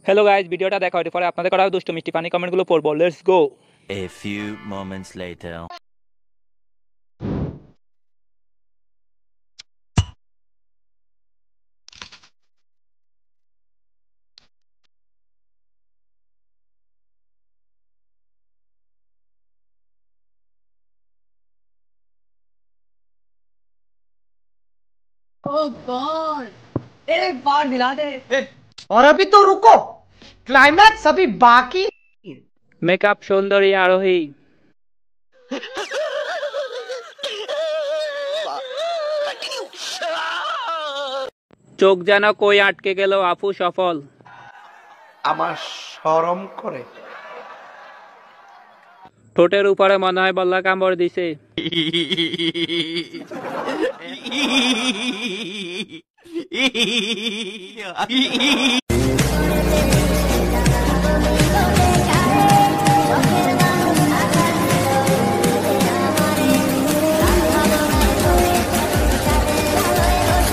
Hello guys, ভিডিওটা দেখা হতে পরে আপনাদের করা দুষ্ট মিষ্টি ফানি কমেন্টগুলো পড়বো। Let's go. A few moments later. Oh God एक बार दिला दे। और अभी तो रुको, क्लाइमैक्स अभी बाकी। মেকআপ সুন্দরী আরোহী। চোখ যেন কই আটকে গেল, আপু সফল। আমার শরম করে। ঠোঁটের উপরে মনে হয় বল্লা কামড় দিছে।